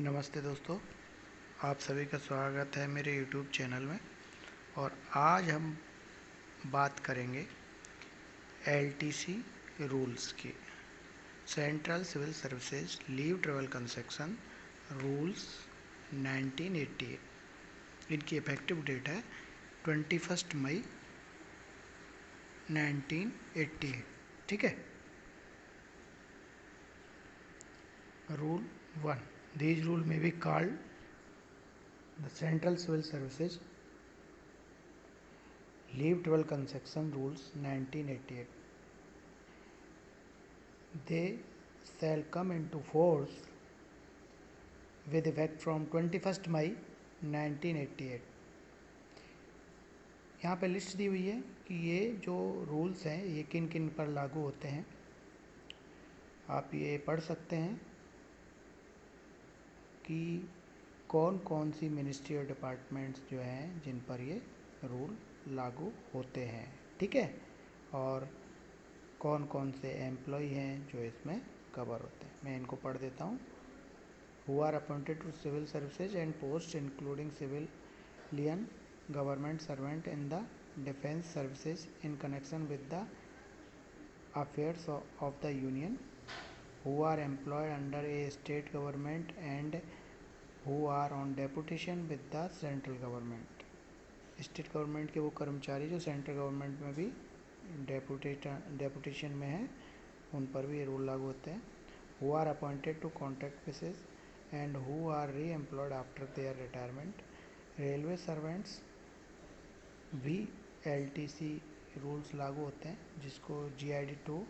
नमस्ते दोस्तों, आप सभी का स्वागत है मेरे YouTube चैनल में। और आज हम बात करेंगे LTC रूल्स की। Central civil services leave travel concession rules 1988। इनकी इफेक्टिव डेट है 21 मई 1988। ठीक है। Rule 1, these rule may be called the Central Civil Services Leave Travel Concession Rules 1988. They shall come into force with effect from 21st May 1988। यहाँ पे list दी हुई है कि ये जो रूल्स हैं ये किन किन पर लागू होते हैं। आप ये पढ़ सकते हैं कि कौन कौन सी मिनिस्ट्री और डिपार्टमेंट्स जो हैं जिन पर ये रूल लागू होते हैं। ठीक है। और कौन कौन से एम्प्लॉय हैं जो इसमें कवर होते हैं। मैं इनको पढ़ देता हूँ। Who are appointed to civil services and posts including civilian government servant in the defense services in connection with the affairs of the union, who are employed under a state government and who are on deputation with the central government। State government के वो कर्मचारी जो central government में भी deputation में है, उन पर भी ये रूल लागू होते हैं। Who are appointed to contract basis and who are re-employed after their retirement। Railway servants भी LTC रूल्स लागू होते हैं, जिसको GID 2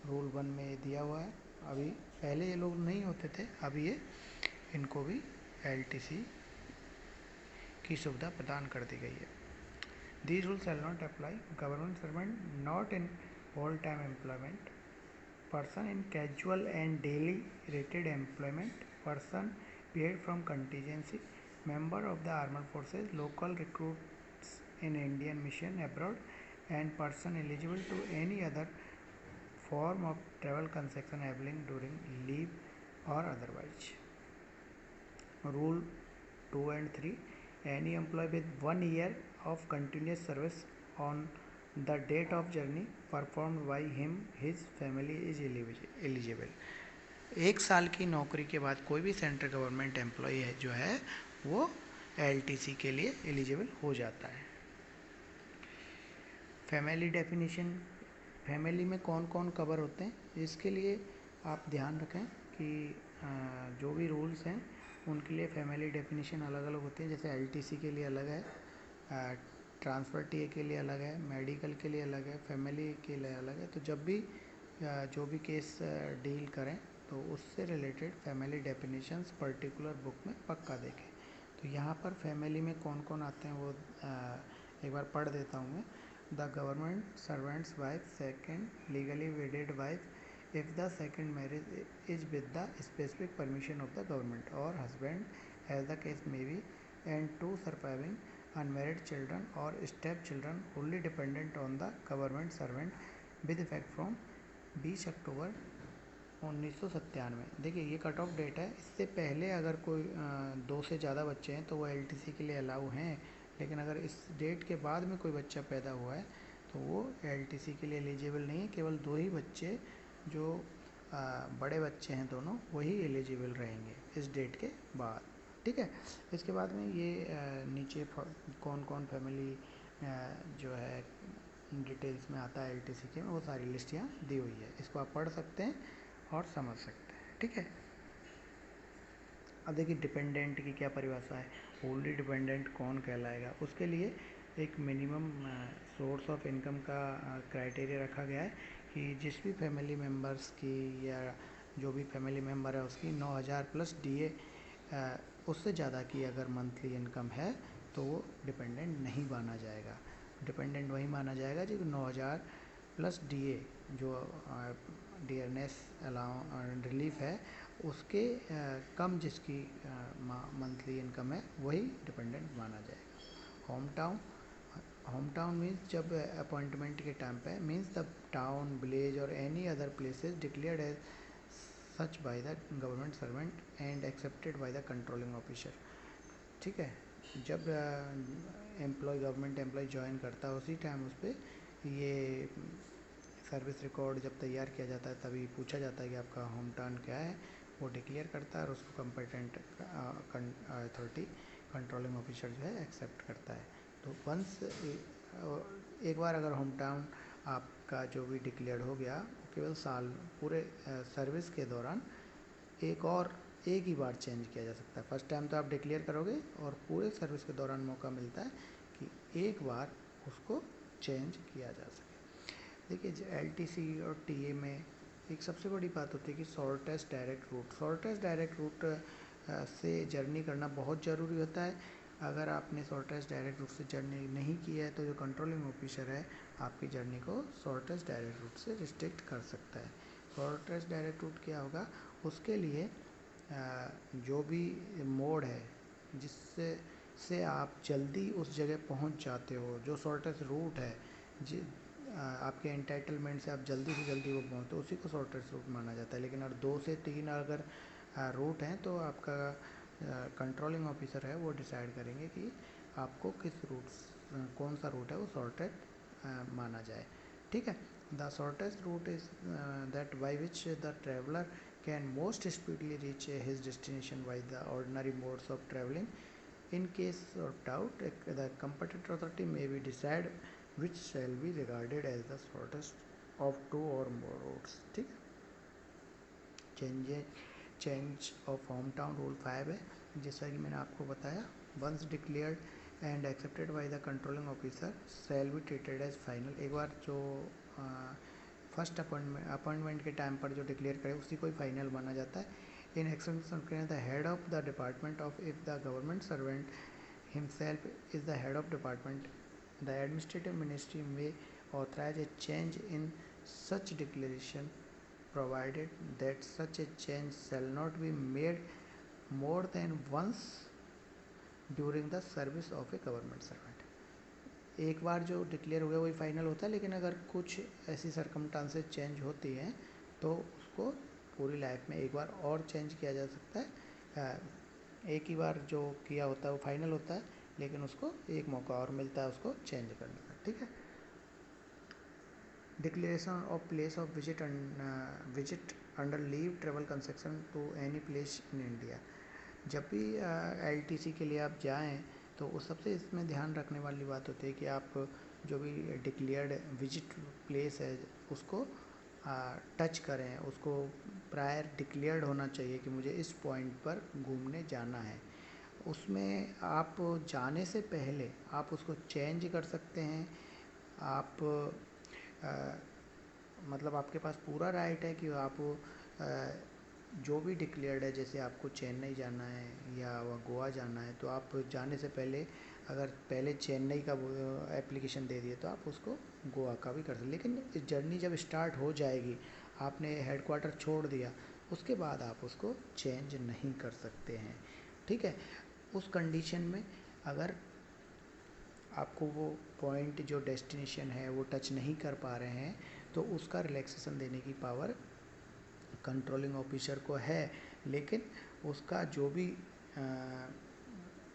रूल 1 में दिया हुआ है। अभी पहले ये लोग नहीं होते थे, अभी ये इनको भी LTC की सुविधा प्रदान कर दी गई है। These rules shall not apply government servant not in full-time employment, person in casual and daily rated employment, person paid from contingency, member of the armed forces, local recruits in Indian mission abroad, and person eligible to any other form of travel concession enabling during leave or otherwise। Rule 2 and 3, any employee with 1 year of continuous service on the date of journey performed by him his family is eligible। 1 साल की नौकरी के बाद कोई भी central government employ है जो है वो LTC के लिए एलिजिबल हो जाता है। फैमिली डेफिनेशन, फैमिली में कौन कौन कवर होते हैं इसके लिए आप ध्यान रखें कि जो भी रूल्स हैं उनके लिए फैमिली डेफिनेशन अलग अलग होती है। जैसे LTC के लिए अलग है, ट्रांसफ़र TA के लिए अलग है, मेडिकल के लिए अलग है, फैमिली के लिए अलग है। तो जब भी जो भी केस डील करें तो उससे related family definitions particular book में पक्का देखें। तो यहाँ पर फैमिली में कौन कौन आते हैं वो एक बार पढ़ देता हूँ मैं। The government servant's wife, second legally wedded wife if the second marriage is with the specific permission of the government और husband as the case may be, and 2 surviving unmarried children or step children wholly dependent on the government servant with effect from 20 अक्टूबर 1997। देखिए ये cut off date है। इससे पहले अगर कोई 2 से ज़्यादा बच्चे हैं तो वो LTC के लिए अलाउ हैं, लेकिन अगर इस डेट के बाद में कोई बच्चा पैदा हुआ है तो वो LTC के लिए एलिजिबल नहीं है। केवल 2 ही बच्चे जो बड़े बच्चे हैं दोनों वही एलिजिबल रहेंगे इस डेट के बाद। ठीक है। इसके बाद में ये नीचे कौन कौन फैमिली जो है डिटेल्स में आता है LTC के, वो सारी लिस्ट यहाँ दी हुई है। इसको आप पढ़ सकते हैं और समझ सकते हैं। ठीक है। अब देखिए डिपेंडेंट की क्या परिभाषा है, होल्ली डिपेंडेंट कौन कहलाएगा। उसके लिए एक मिनिमम सोर्स ऑफ इनकम का क्राइटेरिया रखा गया है कि जिस भी फैमिली मेम्बर्स की या जो भी फैमिली मेम्बर है उसकी 9,000 प्लस DA उससे ज़्यादा की अगर मंथली इनकम है तो वो डिपेंडेंट नहीं माना जाएगा। डिपेंडेंट वही माना जाएगा जो 9,000 प्लस DA जो डियरनेस अलाउ रिलीफ है उसके कम जिसकी मंथली इनकम है वही डिपेंडेंट माना जाएगा। होम टाउन मीन्स जब अपॉइंटमेंट के टाइम पे मीन्स द टाउन विलेज और any other places declared as such by the government servant and accepted by the controlling officer. ठीक है, जब गवर्नमेंट एम्प्लॉय ज्वाइन करता है उसी टाइम उस पर ये सर्विस रिकॉर्ड जब तैयार किया जाता है तभी पूछा जाता है कि आपका होम टाउन क्या है, वो डिक्लेयर करता है और उसको कंपिटेंट अथॉरिटी कंट्रोलिंग ऑफिसर जो है एक्सेप्ट करता है। तो वंस एक बार अगर होम टाउन आपका जो भी डिक्लेयर हो गया, केवल साल पूरे सर्विस के दौरान एक ही बार चेंज किया जा सकता है। फर्स्ट टाइम तो आप डिक्लेयर करोगे और पूरे सर्विस के दौरान मौका मिलता है कि एक बार उसको चेंज किया जा सके। देखिए LTC और TA में एक सबसे बड़ी बात होती है कि शॉर्टेस्ट डायरेक्ट रूट से जर्नी करना बहुत ज़रूरी होता है। अगर आपने शॉर्टेस्ट डायरेक्ट रूट से जर्नी नहीं की है तो जो कंट्रोलिंग ऑफिसर है आपकी जर्नी को शॉर्टेस्ट डायरेक्ट रूट से रिस्ट्रिक्ट कर सकता है। शॉर्टेस्ट डायरेक्ट रूट क्या होगा, उसके लिए जो भी मोड है जिससे आप जल्दी उस जगह पहुंच जाते हो, जो शॉर्टेस्ट रूट है आपके एंटाइटलमेंट से आप जल्दी से जल्दी वो पहुँचते हो, उसी को शॉर्टेस्ट रूट माना जाता है। लेकिन अगर 2 से 3 अगर रूट हैं तो आपका कंट्रोलिंग ऑफिसर है वो डिसाइड करेंगे कि आपको कौन सा रूट है वो शॉर्टेस्ट माना जाए। ठीक है, the shortest route is that by which the traveller can most speedily reach his destination by the ordinary modes of traveling. In case of doubt, the competent authority may be decide which shall be regarded as the shortest of 2 or more routes. ठीक, change of home town rule 5 है, जैसा कि मैंने आपको बताया, once declared and accepted by the controlling officer shall be treated as final. एक बार जो फर्स्ट अपॉइंटमेंट के टाइम पर जो डिक्लेयर करे उसी को ही फाइनल माना जाता है। In extension the head of the department of if the government servant himself is the head of department, the administrative ministry may authorise a change in such declaration provided that such a change shall not be made more than once during the service of a government servant। एक बार जो declare हो गया वही final होता है, लेकिन अगर कुछ ऐसी सरकमस्टांसेस चेंज होती हैं तो उसको पूरी लाइफ में एक बार और चेंज किया जा सकता है। एक ही बार जो किया होता है वो फाइनल होता है, लेकिन उसको एक मौका और मिलता है उसको चेंज करने का। ठीक है, declaration of place of visit under leave travel concession to any place in India. जब भी LTC के लिए आप जाएं तो उस सबसे इसमें ध्यान रखने वाली बात होती है कि आप जो भी डिक्लेयर्ड विजिट प्लेस है उसको टच करें, उसको प्रायर डिक्लेयर्ड होना चाहिए कि मुझे इस पॉइंट पर घूमने जाना है। उसमें आप जाने से पहले आप उसको चेंज कर सकते हैं। आप मतलब आपके पास पूरा राइट है कि आप जो भी डिक्लेयर्ड है, जैसे आपको चेन्नई जाना है या गोवा जाना है तो आप जाने से पहले अगर पहले चेन्नई का एप्लीकेशन दे दिए तो आप उसको गोवा का भी कर सकते। लेकिन जर्नी जब स्टार्ट हो जाएगी, आपने हेडक्वार्टर छोड़ दिया, उसके बाद आप उसको चेंज नहीं कर सकते हैं। ठीक है, उस कंडीशन में अगर आपको वो पॉइंट जो डेस्टिनेशन है वो टच नहीं कर पा रहे हैं तो उसका रिलैक्सेशन देने की पावर कंट्रोलिंग ऑफिसर को है, लेकिन उसका जो भी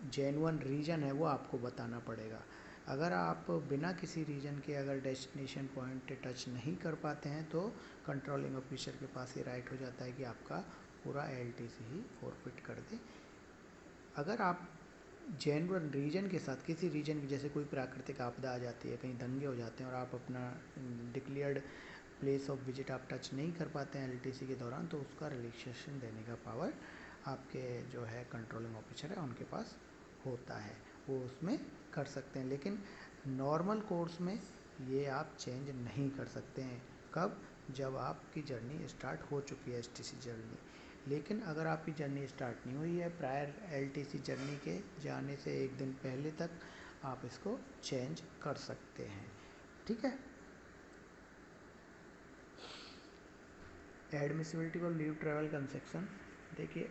जेन्युइन रीज़न है वो आपको बताना पड़ेगा। अगर आप बिना किसी रीज़न के अगर डेस्टिनेशन पॉइंट टच नहीं कर पाते हैं तो कंट्रोलिंग ऑफिसर के पास ये राइट हो जाता है कि आपका पूरा LTC ही फॉरफिट कर दे। अगर आप जेन्युइन रीजन के साथ किसी रीजन की, जैसे कोई प्राकृतिक आपदा आ जाती है, कहीं दंगे हो जाते हैं और आप अपना डिक्लेयर्ड प्लेस ऑफ विजिट आप टच नहीं कर पाते हैं LTC के दौरान, तो उसका रिलैक्सेशन देने का पावर आपके जो है कंट्रोलिंग ऑफिसर है उनके पास होता है, वो उसमें कर सकते हैं। लेकिन नॉर्मल कोर्स में ये आप चेंज नहीं कर सकते हैं। कब? जब आपकी जर्नी स्टार्ट हो चुकी है STC जर्नी। लेकिन अगर आपकी जर्नी स्टार्ट नहीं हुई है, प्रायर LTC जर्नी के जाने से एक दिन पहले तक आप इसको चेंज कर सकते हैं। ठीक है, एडमिसिबिलिटी और लीव ट्रैवल कंसेक्शन। देखिए,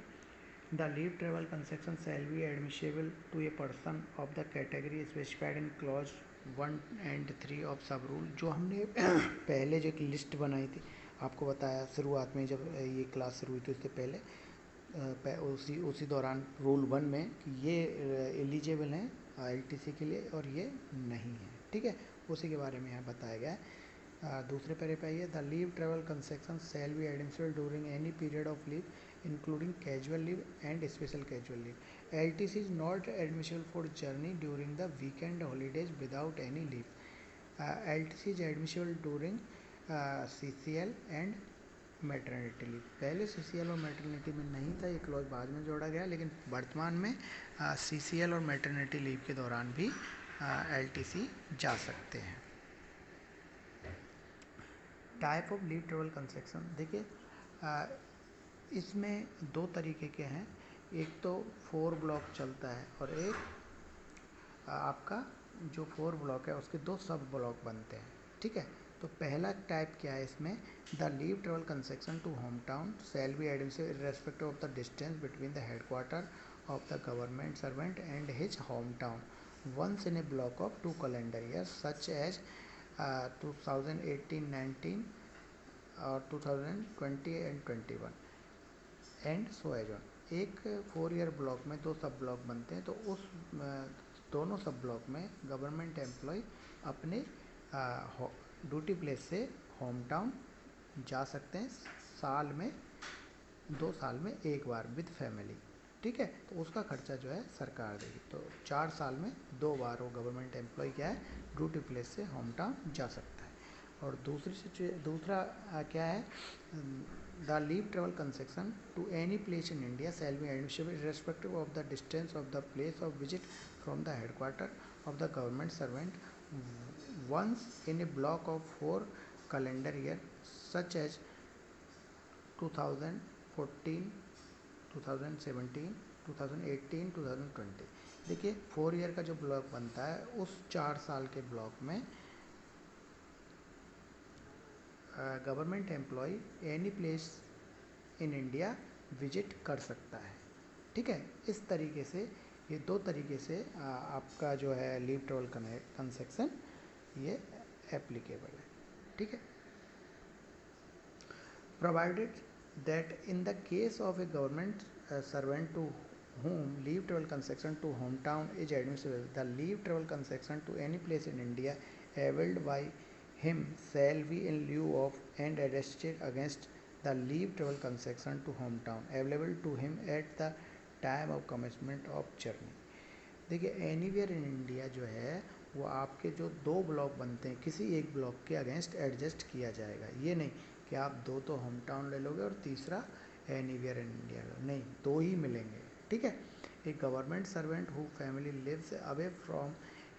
the leave travel concession shall be admissible to a person of the category specified in clause 1 and 3 of sub rule. जो हमने पहले जो एक लिस्ट बनाई थी, आपको बताया शुरुआत में जब ये क्लास शुरू हुई थी उससे पहले उसी उसी दौरान रूल 1 में कि ये एलिजिबल हैं एलटीसी के लिए और ये नहीं है, ठीक है। उसी के बारे में यहाँ बताया गया है। दूसरे पैरे पे आइए, the leave travel concession shall be admissible during any period of leave including casual leave and special casual leave. LTC is not admissible for journey during the weekend holidays without any leave. LTC is admissible during CCL and maternity leave. पहले CCL और maternity में नहीं था, ये clause बाद में जोड़ा गया, लेकिन वर्तमान में सीसीएल और मैटरनिटी लीव के दौरान भी एलटीसी जा सकते हैं। Type of leave travel concession देखिए, इसमें दो तरीके के हैं। एक तो 4 ब्लॉक चलता है और एक आपका जो 4 ब्लॉक है उसके 2 सब ब्लॉक बनते हैं, ठीक है। तो पहला टाइप क्या है इसमें, the leave travel concession to home town shall be admissible irrespective of the distance between the headquarter of the government servant and his home town once in a block of 2 calendar years such as 2018-19 और 2020 and 21 and so as on. एक 4 year block में 2 सब block बनते हैं, तो उस दोनों सब ब्लॉक में गवर्नमेंट एम्प्लॉय अपने ड्यूटी प्लेस से होम टाउन जा सकते हैं साल में 2 साल में एक बार विद फैमिली, ठीक है। तो उसका खर्चा जो है सरकार देगी। तो 4 साल में 2 बार वो गवर्नमेंट एम्प्लॉय क्या है ड्यूटी प्लेस से होम टाउन जा सकता है। और दूसरा क्या है, the leave travel concession to any place in India shall be admissible irrespective of the distance of the place of visit from the headquarter of the government servant once in a block of 4 calendar year such as 2014, 2017, 2018, 2020। देखिए 4 year का जो block बनता है उस 4 साल के block में government employee any place in India visit कर सकता है, ठीक है। इस तरीके से ये 2 तरीके से आपका जो है लीव ट्रेवल कंसेक्शन ये एप्लीकेबल है, ठीक है। Provided that in the case of a government servant to whom leave travel concession to hometown is admissible, the leave travel concession to any place in India availed by him shall be in lieu of and adjusted against the leave travel concession to hometown available to him at the time of commencement of journey। देखिए anywhere in India जो है वो आपके जो 2 block बनते हैं किसी एक ब्लॉक के अगेंस्ट एडजस्ट किया जाएगा। ये नहीं कि आप 2 तो होम टाउन ले लोगे और तीसरा एनीवेयर इन इंडिया, नहीं 2 ही मिलेंगे, ठीक है। A government servant who family lives away from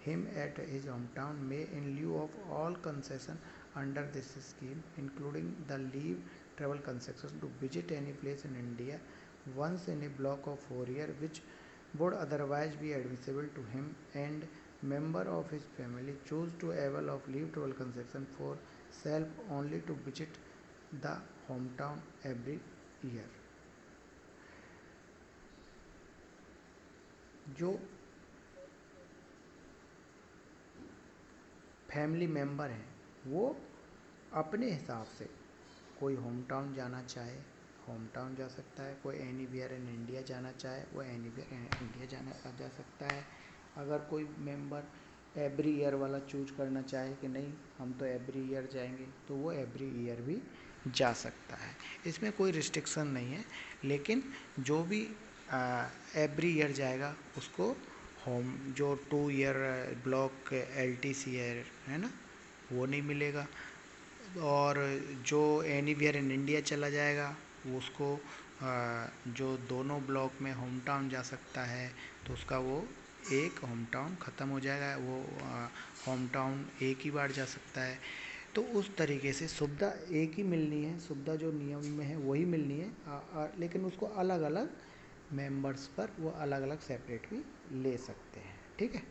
him at his home town may in lieu of all concession under this scheme including the leave travel concession to visit any place in India once in a block of 4 years which would otherwise be admissible to him and member of his family choose to avail of leave travel concession for self only to visit the hometown every year। जो family member हैं वो अपने हिसाब से कोई home town जाना चाहे home town जा सकता है, कोई एनीवेयर इन इंडिया जाना चाहे वो एनीवेयर इन इंडिया जा सकता है। अगर कोई मेंबर एवरी ईयर वाला चूज करना चाहे कि नहीं हम तो एवरी ईयर जाएंगे तो वो एवरी ईयर भी जा सकता है, इसमें कोई रिस्ट्रिक्शन नहीं है। लेकिन जो भी एवरी ईयर जाएगा उसको होम जो 2 ईयर ब्लॉक एलटीसी है ना वो नहीं मिलेगा, और जो एनीवेयर इन इंडिया चला जाएगा उसको जो दोनों ब्लॉक में होम टाउन जा सकता है तो उसका वो एक होम टाउन ख़त्म हो जाएगा, वो होम टाउन एक ही बार जा सकता है। तो उस तरीके से सुविधा एक ही मिलनी है, सुविधा जो नियम में है वही मिलनी है, लेकिन उसको अलग अलग मेंबर्स पर वो अलग अलग सेपरेट भी ले सकते हैं, ठीक है।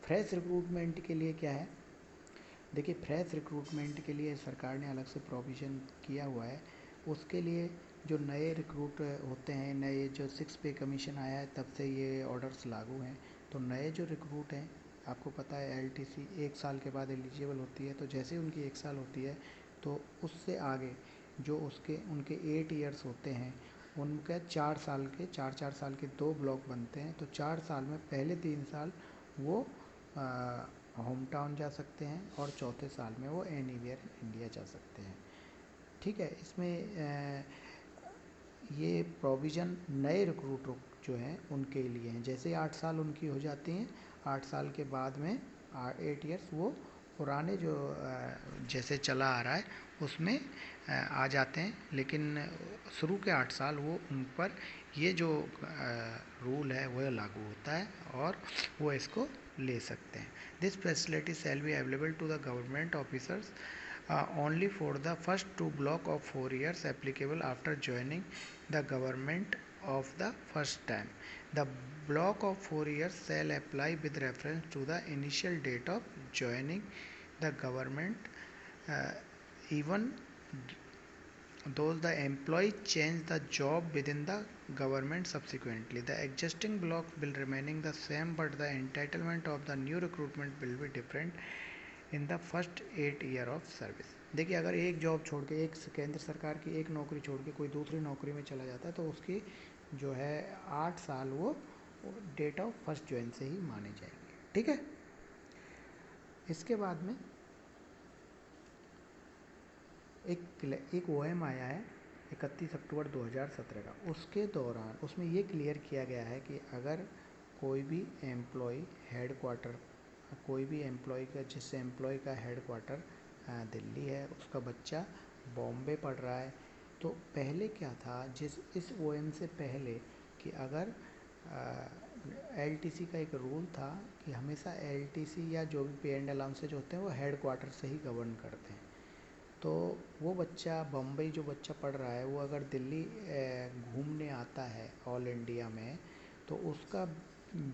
फ्रेश रिक्रूटमेंट के लिए क्या है, देखिए फ्रेश रिक्रूटमेंट के लिए सरकार ने अलग से प्रोविज़न किया हुआ है। उसके लिए जो नए रिक्रूट होते हैं, नए जो 6 पे कमीशन आया है तब से ये ऑर्डर्स लागू हैं। तो नए जो रिक्रूट हैं, आपको पता है एलटीसी 1 साल के बाद एलिजिबल होती है। तो जैसे उनकी 1 साल होती है तो उससे आगे जो उसके उनके 8 ईयर्स होते हैं, उनका 4 साल के 2 ब्लॉक बनते हैं। तो 4 साल में पहले 3 साल वो होम टाउन जा सकते हैं और चौथे साल में वो एनीवेयर इंडिया जा सकते हैं। ठीक है, इसमें ये प्रोविज़न नए रिक्रूटर जो हैं उनके लिए हैं। जैसे 8 साल उनकी हो जाती हैं, 8 साल के बाद में 8 ईयर्स वो पुराने जो जैसे चला आ रहा है उसमें आ जाते हैं। लेकिन शुरू के 8 साल वो उन पर ये जो रूल है वह लागू होता है और वो इसको ले सकते हैं। This facility shall be available to the government officers only for the first 2 block of 4 years applicable after joining the government of the first time. The block of 4 years shall apply with reference to the initial date of joining the government, even though the employee change the job within the government subsequently. The existing block will remaining the same, but the entitlement of the new recruitment will be different in the first 8 year of service. देखिए अगर एक job छोड़ के, एक केंद्र सरकार की एक नौकरी छोड़ के कोई दूसरी नौकरी में चला जाता है तो उसकी जो है 8 साल वो डेट ऑफ फर्स्ट ज्वाइन से ही माने जाएंगे। ठीक है, इसके बाद में एक ओएम आया है 31 अक्टूबर 2017 का। उसके दौरान उसमें ये क्लियर किया गया है कि अगर कोई भी एम्प्लॉय हेडक्वार्टर, कोई भी एम्प्लॉय का, जिस एम्प्लॉय का हेडक्वार्टर दिल्ली है, उसका बच्चा बॉम्बे पढ़ रहा है, तो पहले क्या था, इस ओएम से पहले कि अगर एलटीसी का एक रूल था कि हमेशा एलटीसी या जो भी पे एंड अलाउंसेज होते हैं वो हेडक्वार्टर से ही गवर्न करते हैं। तो वो बच्चा बम्बई जो बच्चा पढ़ रहा है वो अगर दिल्ली घूमने आता है ऑल इंडिया में, तो उसका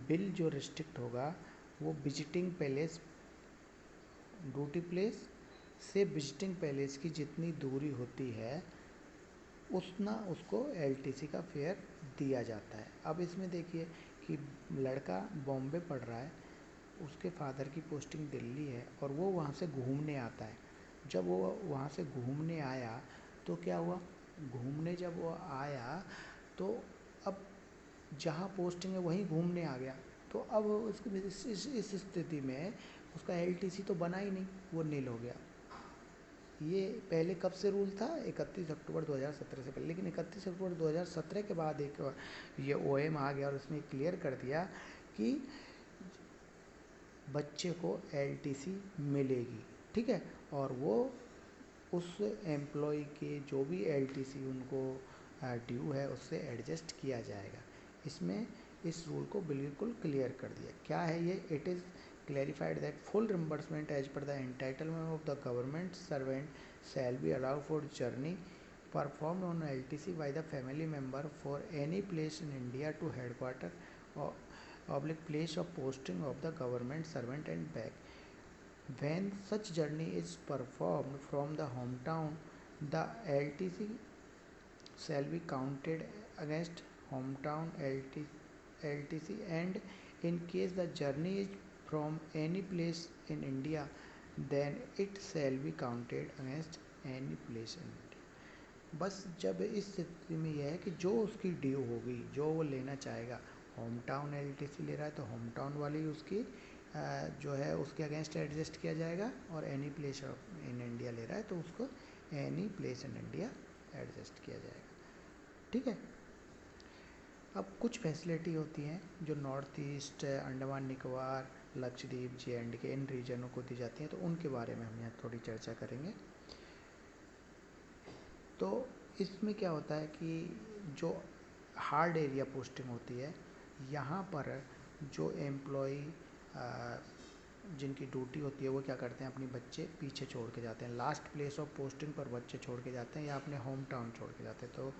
बिल जो रिस्ट्रिक्ट होगा वो विजिटिंग पैलेस, ड्यूटी प्लेस से विजिटिंग पैलेस की जितनी दूरी होती है उतना उसको एलटीसी का फेयर दिया जाता है। अब इसमें देखिए कि लड़का बॉम्बे पढ़ रहा है, उसके फादर की पोस्टिंग दिल्ली है और वो वहाँ से घूमने आता है। जब वो वहाँ से घूमने आया तो क्या हुआ, घूमने जब वो आया तो अब जहाँ पोस्टिंग है वहीं घूमने आ गया, तो अब उसकी इस स्थिति में उसका एलटीसी तो बना ही नहीं, वो नील हो गया। ये पहले कब से रूल था, 31 अक्टूबर 2017 से पहले। लेकिन 31 अक्टूबर 2017 के बाद एक ये ओएम आ गया और उसने क्लियर कर दिया कि बच्चे को एलटीसी मिलेगी। ठीक है, और वो उस एम्प्लॉय के जो भी एलटीसी उनको ड्यू है उससे एडजस्ट किया जाएगा। इसमें इस रूल को बिल्कुल क्लियर कर दिया। क्या है ये, it is clarified that full reimbursement as per the entitlement of the government servant shall be allowed for journey performed on LTC by the family member for any place in India to headquarter or oblique place of posting of the government servant and back. When such journey is performed from the hometown, the LTC shall be counted against hometown LTC, and in case the journey is from any place in India, then it shall be counted against any place in India. बस जब इस स्थिति में यह है कि जो उसकी ड्यू होगी, जो वो लेना चाहेगा, होम टाउन एलटीसी ले रहा है तो होम टाउन वाली उसकी जो है उसके अगेंस्ट एडजस्ट किया जाएगा, और एनी प्लेस इन इंडिया ले रहा है तो उसको any place in India adjust किया जाएगा। ठीक है, अब कुछ फैसिलिटी होती हैं जो north east, Andaman Nicobar, Lakshadweep, JNK इन रीजनों को दी जाती हैं, तो उनके बारे में हम यहाँ थोड़ी चर्चा करेंगे। तो इसमें क्या होता है कि जो हार्ड एरिया पोस्टिंग होती है, यहाँ पर जो एम्प्लॉय जिनकी ड्यूटी होती है वो क्या करते हैं, अपने बच्चे पीछे छोड़ के जाते हैं, लास्ट प्लेस ऑफ पोस्टिंग पर बच्चे छोड़ के जाते हैं या अपने होम टाउन छोड़ के जाते हैं। तो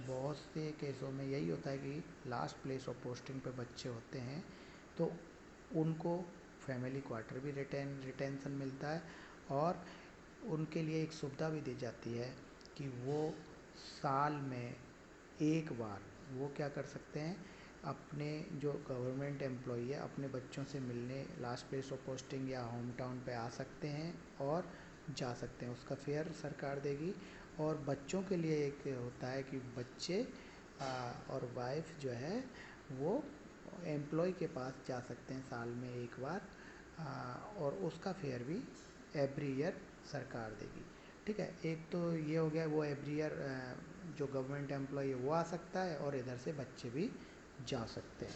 बहुत से केसों में यही होता है कि लास्ट प्लेस ऑफ पोस्टिंग पे बच्चे होते हैं तो उनको फैमिली क्वार्टर भी रिटेंशन मिलता है और उनके लिए एक सुविधा भी दी जाती है कि वो साल में एक बार वो क्या कर सकते हैं, अपने जो गवर्नमेंट एम्प्लॉई है अपने बच्चों से मिलने लास्ट प्लेस ऑफ पोस्टिंग या होम टाउन पे आ सकते हैं और जा सकते हैं। उसका फेयर सरकार देगी। और बच्चों के लिए एक होता है कि बच्चे और वाइफ जो है वो एम्प्लॉय के पास जा सकते हैं साल में एक बार, और उसका फेयर भी एवरी ईयर सरकार देगी। ठीक है, एक तो ये हो गया, वो एवरी ईयर जो गवर्नमेंट एम्प्लॉय है वो आ सकता है और इधर से बच्चे भी जा सकते हैं।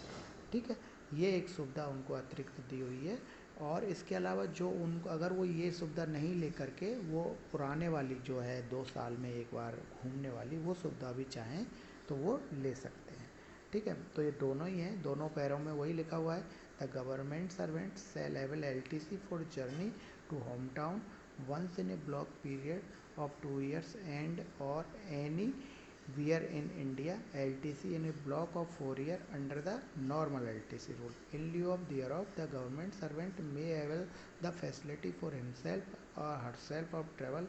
ठीक है, ये एक सुविधा उनको अतिरिक्त दी हुई है। और इसके अलावा जो उनको अगर वो ये सुविधा नहीं लेकर के वो पुराने वाली जो है 2 साल में एक बार घूमने वाली वो सुविधा भी चाहें तो वो ले सकते हैं। ठीक है, तो ये दोनों ही हैं, दोनों पैरों में वही लिखा हुआ है, the government servant shall have LTC for journey to hometown once in a block period of 2 years and or any where in India LTC in a block of 4 years under the normal LTC rule. In lieu of thereof, the government servant may avail the facility for himself or herself of travel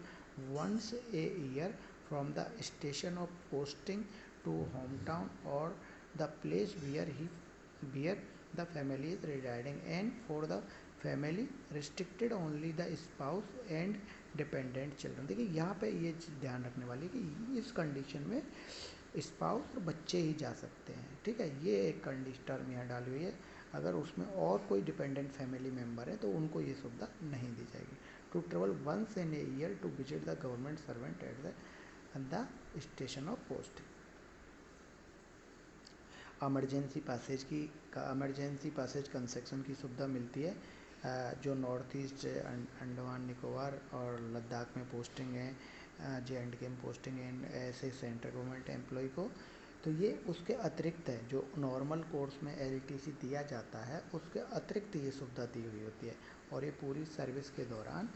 once a year from the station of posting to hometown or the place where the family is residing, and for the family restricted only the spouse and dependent children. देखिए यहाँ पे ये चीज़ ध्यान रखने वाली कि इस condition में स्पाउस और बच्चे ही जा सकते हैं। ठीक है, ये एक कंडीशन टर्म यहाँ डाली हुई है। अगर उसमें और कोई डिपेंडेंट फैमिली मेम्बर है तो उनको ये सुविधा नहीं दी जाएगी। To travel once in a year to visit the government servant at the station of post. Emergency passage concession की सुविधा मिलती है जो नॉर्थ ईस्ट अंडमान निकोबार और लद्दाख में पोस्टिंग है, J&K में पोस्टिंग है ऐसे सेंट्रल गवर्नमेंट एम्प्लॉय को। तो ये उसके अतिरिक्त है, जो नॉर्मल कोर्स में LTC दिया जाता है उसके अतिरिक्त ये सुविधा दी हुई होती है। और ये पूरी सर्विस के दौरान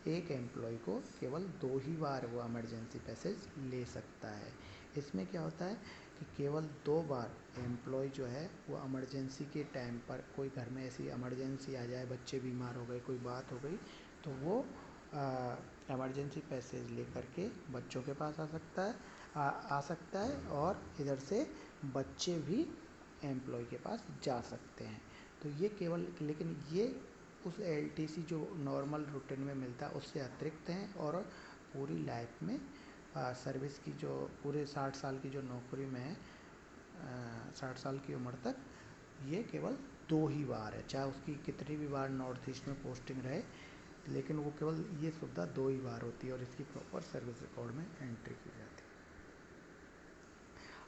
एक एम्प्लॉय को केवल 2 ही बार वो इमरजेंसी पैसेज ले सकता है। इसमें क्या होता है कि केवल 2 बार एम्प्लॉय जो है वो इमरजेंसी के टाइम पर, कोई घर में ऐसी इमरजेंसी आ जाए, बच्चे बीमार हो गए, कोई बात हो गई, तो वो इमरजेंसी पैसेज लेकर के बच्चों के पास आ सकता है और इधर से बच्चे भी एम्प्लॉय के पास जा सकते हैं। तो ये केवल, लेकिन ये उस LTC जो नॉर्मल रूटीन में मिलता है उससे अतिरिक्त हैं। और पूरी लाइफ में सर्विस की जो पूरे 60 साल की जो नौकरी में है, 60 साल की उम्र तक ये केवल 2 ही बार है, चाहे उसकी कितनी भी बार नॉर्थ ईस्ट में पोस्टिंग रहे, लेकिन वो केवल ये सुविधा 2 ही बार होती है और इसकी प्रॉपर सर्विस रिकॉर्ड में एंट्री की जाती है।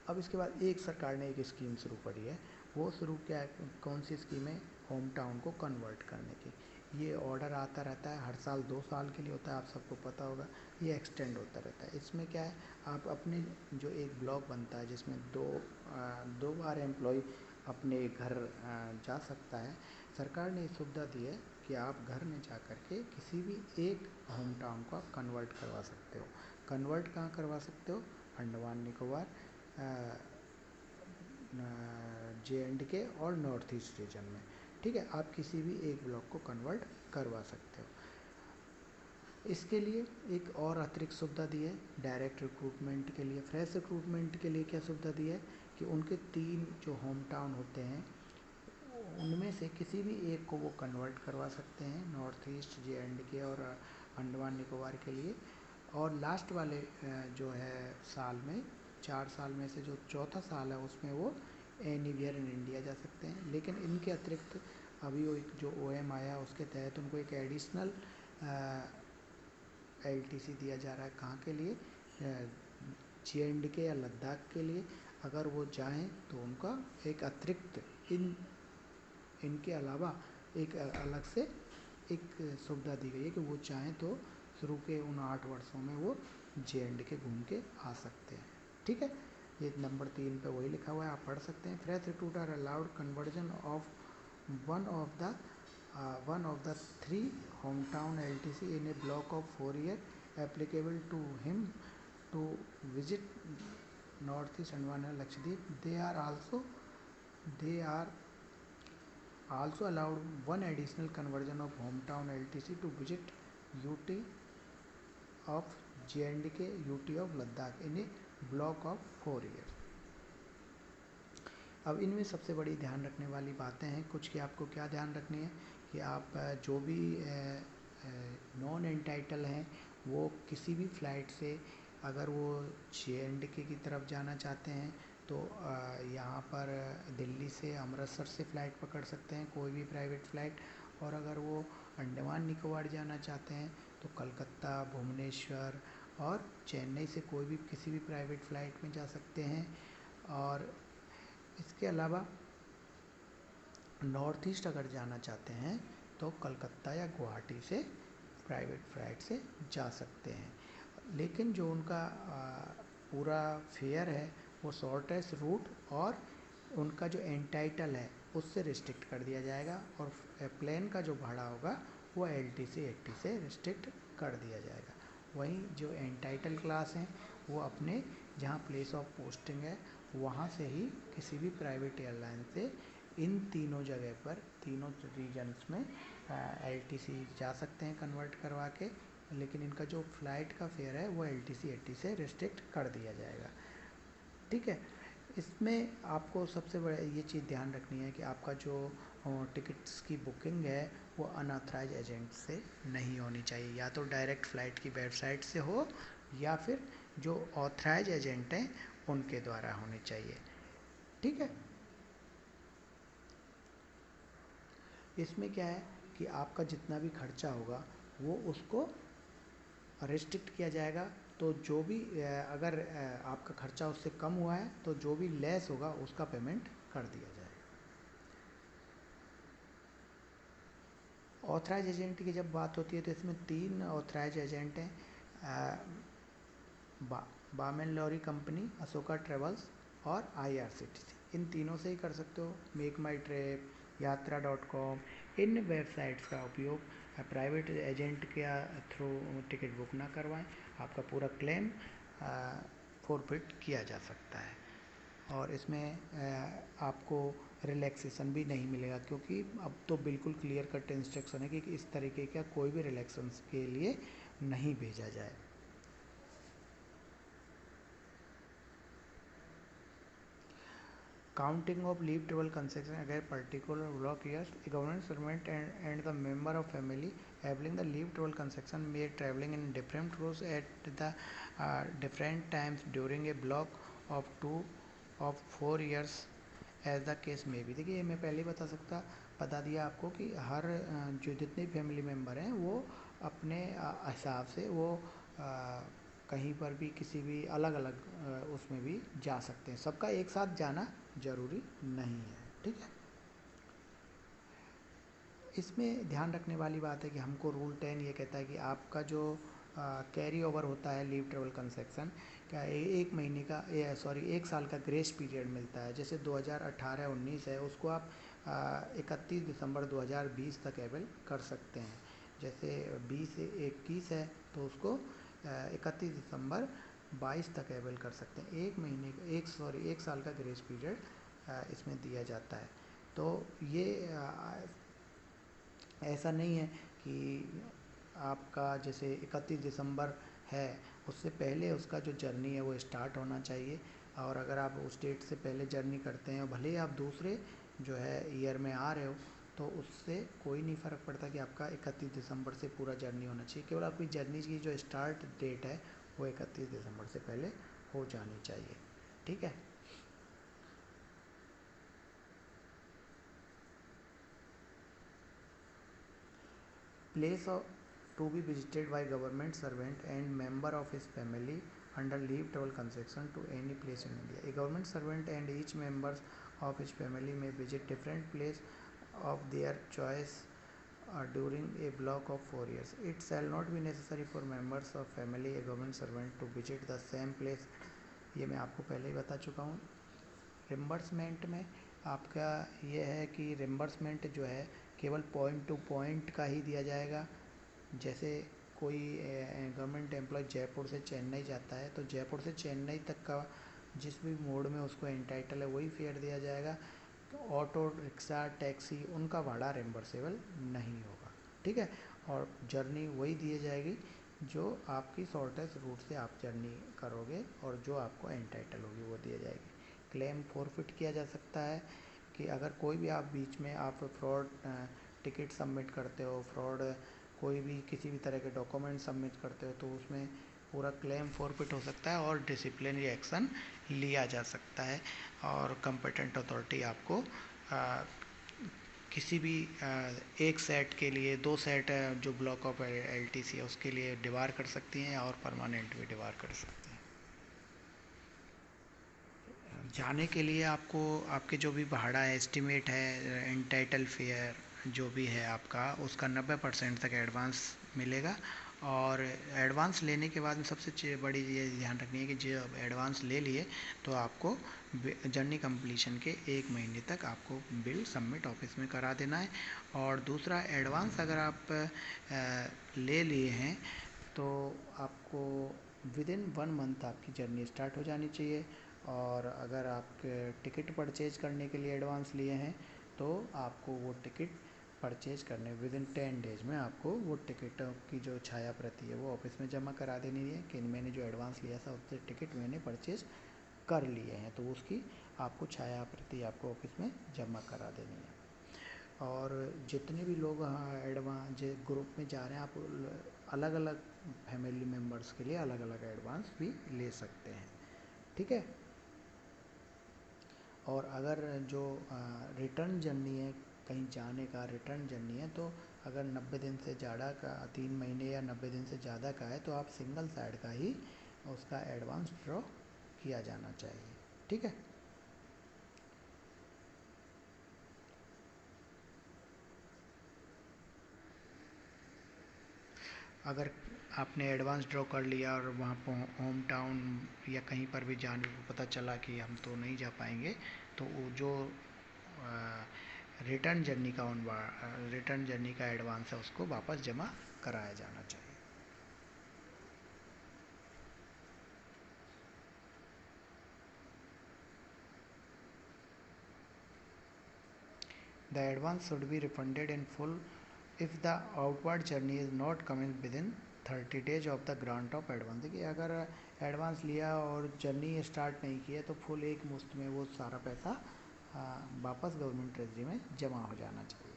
अब इसके बाद एक सरकार ने एक स्कीम शुरू करी है, वो शुरू क्या है, कौन सी स्कीम है, होम टाउन को कन्वर्ट करने की। ये ऑर्डर आता रहता है, हर साल 2 साल के लिए होता है, आप सबको पता होगा, ये एक्सटेंड होता रहता है। इसमें क्या है, आप अपने जो एक ब्लॉक बनता है जिसमें दो बार एम्प्लॉय अपने घर जा सकता है, सरकार ने सुविधा दी है कि आप घर में जा कर के किसी भी एक होम टाउन को आप कन्वर्ट करवा सकते हो। कन्वर्ट कहाँ करवा सकते हो, अंडमान निकोबार, J&K और नॉर्थ ईस्ट रीजन में। ठीक है, आप किसी भी एक ब्लॉक को कन्वर्ट करवा सकते हो। इसके लिए एक और अतिरिक्त सुविधा दी है डायरेक्ट रिक्रूटमेंट के लिए। फ्रेश रिक्रूटमेंट के लिए क्या सुविधा दी है कि उनके 3 जो होम टाउन होते हैं उनमें से किसी भी एक को वो कन्वर्ट करवा सकते हैं, नॉर्थ ईस्ट, J&K और अंडमान निकोबार के लिए। और लास्ट वाले जो है साल में, 4 साल में से जो चौथा साल है उसमें वो एनीवेयर इन इंडिया जा सकते हैं। लेकिन इनके अतिरिक्त अभी वो एक जो OM आया उसके तहत उनको एक एडिशनल LTC दिया जा रहा है। कहाँ के लिए, J&K या लद्दाख के लिए। अगर वो चाहें तो उनका एक अतिरिक्त इनके अलावा एक अलग से एक सुविधा दी गई है कि वो चाहें तो शुरू के उन 8 वर्षों में वो J&K घूम के आ सकते हैं। ठीक है, ये नंबर 3 पे वही लिखा हुआ है, आप पढ़ सकते हैं। Fresh recruiter allowed conversion of one of the 3 hometown LTC in a block of 4 years applicable to him to visit Northeast Andaman and Lakshadweep. They are also allowed one additional conversion of hometown LTC to visit UT of JNDK, UT of Ladakh in a block of 4 year. अब इनमें सबसे बड़ी ध्यान रखने वाली बातें हैं कुछ कि आपको क्या ध्यान रखनी है कि आप जो भी नॉन एंटाइटल हैं वो किसी भी फ़्लाइट से अगर वो JNDK की तरफ जाना चाहते हैं तो यहाँ पर दिल्ली से अमृतसर से फ़्लाइट पकड़ सकते हैं, कोई भी प्राइवेट फ़्लाइट। और अगर वो अंडमान निकोबार जाना चाहते हैं तो कलकत्ता, भुवनेश्वर और चेन्नई से कोई भी किसी भी प्राइवेट फ़्लाइट में जा सकते हैं। और इसके अलावा नॉर्थ ईस्ट अगर जाना चाहते हैं तो कलकत्ता या गुवाहाटी से प्राइवेट फ़्लाइट से जा सकते हैं। लेकिन जो उनका पूरा फेयर है वो शॉर्टेस्ट रूट और उनका जो एंटाइटल है उससे रिस्ट्रिक्ट कर दिया जाएगा और प्लेन का जो भाड़ा होगा वो LTC 80 से रिस्ट्रिक्ट कर दिया जाएगा। वहीं जो एंटाइटल क्लास हैं वो अपने जहाँ प्लेस ऑफ पोस्टिंग है वहाँ से ही किसी भी प्राइवेट एयरलाइन से इन तीनों जगह पर तीनों रीजन्स में LTC जा सकते हैं कन्वर्ट करवा के। लेकिन इनका जो फ़्लाइट का फेयर है वो LTC 80 से रिस्ट्रिक्ट कर दिया जाएगा। ठीक है, इसमें आपको सबसे बड़ा ये चीज़ ध्यान रखनी है कि आपका जो टिकट्स की बुकिंग है वो अनऑथराइज एजेंट से नहीं होनी चाहिए, या तो डायरेक्ट फ़्लाइट की वेबसाइट से हो या फिर जो ऑथराइज एजेंट हैं उनके द्वारा होनी चाहिए। ठीक है, इसमें क्या है कि आपका जितना भी खर्चा होगा वो उसको रिस्ट्रिक्ट किया जाएगा। तो जो भी अगर आपका खर्चा उससे कम हुआ है तो जो भी लेस होगा उसका पेमेंट कर दिया जाएगा। ऑथराइज एजेंट की जब बात होती है तो इसमें 3 ऑथराइज एजेंट हैं, बामेन लॉरी कंपनी, अशोका ट्रेवल्स और IRCTC। इन तीनों से ही कर सकते हो। मेक माई ट्रिप, यात्रा.com, इन वेबसाइट्स का उपयोग प्राइवेट एजेंट के थ्रू टिकट बुक ना करवाएं, आपका पूरा क्लेम फॉरफिट किया जा सकता है। और इसमें आपको रिलैक्सेशन भी नहीं मिलेगा क्योंकि अब तो बिल्कुल क्लियर कट इंस्ट्रक्शन है कि इस तरीके का कोई भी रिलैक्सेशन के लिए नहीं भेजा जाए। Counting of leave travel concession against particular block years, a government servant and the member of family having the leave travel concession may traveling in different routes at the different times during a block of 4 years as the case may be। देखिए मैं पहले ही बता दिया आपको कि हर जो जितने family member हैं वो अपने हिसाब से वो कहीं पर भी किसी भी अलग अलग उसमें भी जा सकते हैं, सबका एक साथ जाना ज़रूरी नहीं है। ठीक है, इसमें ध्यान रखने वाली बात है कि हमको रूल 10 ये कहता है कि आपका जो कैरी ओवर होता है लीव ट्रेवल कंसेक्शन क्या एक महीने का एक साल का ग्रेस पीरियड मिलता है। जैसे 2018-19 है उसको आप 31 दिसंबर 2020 तक एवेल कर सकते हैं। जैसे 20 से 21 है तो उसको 31 दिसंबर 22 तक एवेल कर सकते हैं। एक साल का ग्रेस पीरियड इसमें दिया जाता है। तो ये ऐसा नहीं है कि आपका जैसे 31 दिसंबर है उससे पहले उसका जो जर्नी है वो स्टार्ट होना चाहिए। और अगर आप उस डेट से पहले जर्नी करते हैं भले ही आप दूसरे जो है ईयर में आ रहे हो तो उससे कोई नहीं फ़र्क पड़ता कि आपका 31 दिसंबर से पूरा जर्नी होना चाहिए। केवल आपकी जर्नी की जो स्टार्ट डेट है वो 31 दिसंबर से पहले हो जानी चाहिए। ठीक है, place to be visited by government servant and member of his family under leave travel concession to any place in India. A government servant and each member of his family may visit different place of their choice during a block of 4 years. It shall not be necessary for members of family a government servant to visit the same place। ये मैं आपको पहले ही बता चुका हूँ। Reimbursement में आपका ये है कि रिम्बर्समेंट जो है केवल पॉइंट टू पॉइंट का ही दिया जाएगा। जैसे कोई गवर्नमेंट एम्प्लॉय जयपुर से चेन्नई जाता है तो जयपुर से चेन्नई तक का जिस भी मोड में उसको एंटाइटल है वही फेयर दिया जाएगा। ऑटो रिक्शा टैक्सी उनका भाड़ा रिम्बर्सेबल नहीं होगा। ठीक है, और जर्नी वही दी जाएगी जो आपकी शॉर्टेस्ट रूट से आप जर्नी करोगे और जो आपको एंटाइटल होगी वो दी जाएगी। क्लेम फॉरफिट किया जा सकता है कि अगर कोई भी आप बीच में आप फ्रॉड टिकट सबमिट करते हो, फ्रॉड कोई भी किसी भी तरह के डॉक्यूमेंट सबमिट करते हो, तो उसमें पूरा क्लेम फॉरफिट हो सकता है और डिसिप्लिनरी एक्शन लिया जा सकता है। और कंपिटेंट अथॉरिटी आपको किसी भी एक सेट के लिए 2 सेट जो ब्लॉक ऑफ एलटीसी है उसके लिए डिवार कर सकती हैं और परमानेंट भी डिवार कर सकती हैं। जाने के लिए आपको आपके जो भी भाड़ा है एस्टिमेट है, एंटाइटल फेयर जो भी है आपका, उसका 90% तक एडवांस मिलेगा। और एडवांस लेने के बाद में सबसे बड़ी ये ध्यान रखनी है कि जो एडवांस ले लिए तो आपको जर्नी कंप्लीशन के 1 महीने तक आपको बिल सबमिट ऑफिस में करा देना है। और दूसरा, एडवांस अगर आप ले लिए हैं तो आपको विदिन 1 मंथ आपकी जर्नी स्टार्ट हो जानी चाहिए। और अगर आप टिकट परचेज करने के लिए एडवांस लिए हैं तो आपको वो टिकट परचेज करने विदिन 10 डेज में आपको वो टिकट की जो छाया प्रति है वो ऑफिस में जमा करा देनी है कि मैंने जो एडवांस लिया था उससे टिकट मैंने परचेज कर लिए हैं, तो उसकी आपको छाया प्रति आपको ऑफिस में जमा करा देनी है। और जितने भी लोग एडवांस ग्रुप में जा रहे हैं, आप अलग अलग फैमिली मेम्बर्स के लिए अलग अलग एडवांस भी ले सकते हैं, ठीक है। और अगर जो रिटर्न जर्नी है, कहीं जाने का रिटर्न जर्नी है, तो अगर 90 दिन से ज़्यादा का 3 महीने या 90 दिन से ज़्यादा का है तो आप सिंगल साइड का ही उसका एडवांस ड्रॉ किया जाना चाहिए, ठीक है। अगर आपने एडवांस ड्रॉ कर लिया और वहाँ पर होम टाउन या कहीं पर भी जाने को पता चला कि हम तो नहीं जा पाएंगे, तो वो जो रिटर्न जर्नी का एडवांस है उसको वापस जमा कराया जाना चाहिए। The advance should be refunded in full if the outward journey is not coming within 30 days of the grant of advance। देखिए, अगर एडवांस लिया और जर्नी स्टार्ट नहीं किया तो फुल एक मुश्त में वो सारा पैसा वापस गवर्नमेंट ट्रेजरी में जमा हो जाना चाहिए।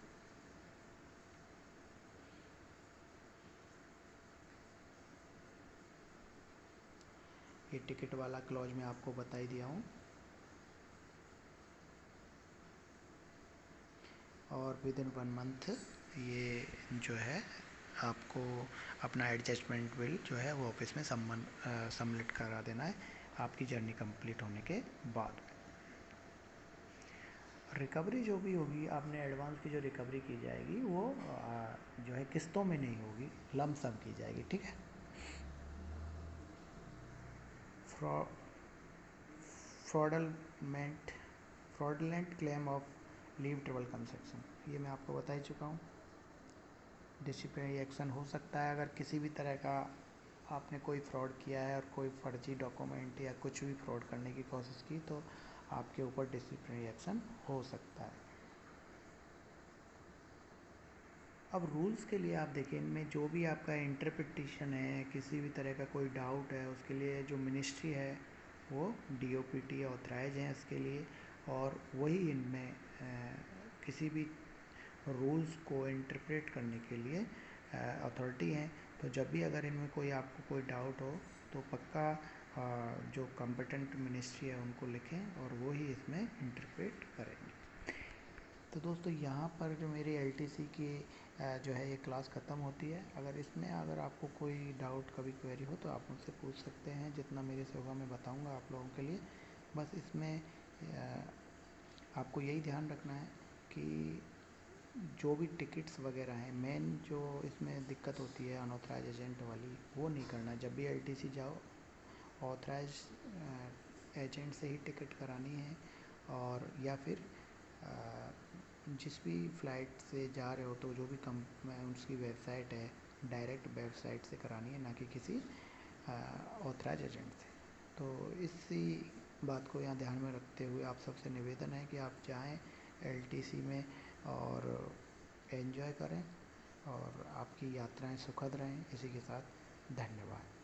ये टिकट वाला क्लॉज में आपको बता ही दिया हूँ। और विदिन 1 मंथ ये जो है आपको अपना एडजस्टमेंट बिल जो है वो ऑफिस में सबमिट करा देना है आपकी जर्नी कंप्लीट होने के बाद। रिकवरी जो भी होगी, आपने एडवांस की जो रिकवरी की जाएगी वो जो है किस्तों में नहीं होगी, लमसम की जाएगी, ठीक है। Fraudulent fraudulent claim of leave travel concession, ये मैं आपको बता ही चुका हूँ। डिसिप्लिनरी एक्शन हो सकता है अगर किसी भी तरह का आपने कोई फ्रॉड किया है और कोई फर्जी डॉक्यूमेंट या कुछ भी फ्रॉड करने की कोशिश की तो आपके ऊपर डिसिप्लिनरी एक्शन हो सकता है। अब रूल्स के लिए आप देखिए, इनमें जो भी आपका इंटरप्रिटेशन है, किसी भी तरह का कोई डाउट है, उसके लिए जो मिनिस्ट्री है वो DOPT ऑथराइज हैं इसके लिए, और वही इनमें किसी भी रूल्स को इंटरप्रेट करने के लिए अथॉरिटी हैं। तो जब भी अगर इनमें कोई आपको कोई डाउट हो तो पक्का जो कॉम्पिटेंट मिनिस्ट्री है उनको लिखें और वो ही इसमें इंटरप्रेट करेंगे। तो दोस्तों, यहाँ पर जो मेरी LTC की जो है ये क्लास ख़त्म होती है। अगर आपको कोई डाउट कभी क्वेरी हो तो आप मुझसे पूछ सकते हैं, जितना मेरे से होगा मैं बताऊँगा आप लोगों के लिए। बस इसमें आपको यही ध्यान रखना है कि जो भी टिकट्स वगैरह हैं, मेन जो इसमें दिक्कत होती है अनऑथराइज एजेंट वाली, वो नहीं करना। जब भी LTC जाओ ऑथराइज एजेंट से ही टिकट करानी है, और या फिर जिस भी फ़्लाइट से जा रहे हो तो जो भी उसकी वेबसाइट है डायरेक्ट वेबसाइट से करानी है, ना कि किसी ऑथराइज एजेंट से। तो इसी बात को यहाँ ध्यान में रखते हुए आप सबसे निवेदन है कि आप जाएं LTC में और एंजॉय करें और आपकी यात्राएं सुखद रहें। इसी के साथ धन्यवाद।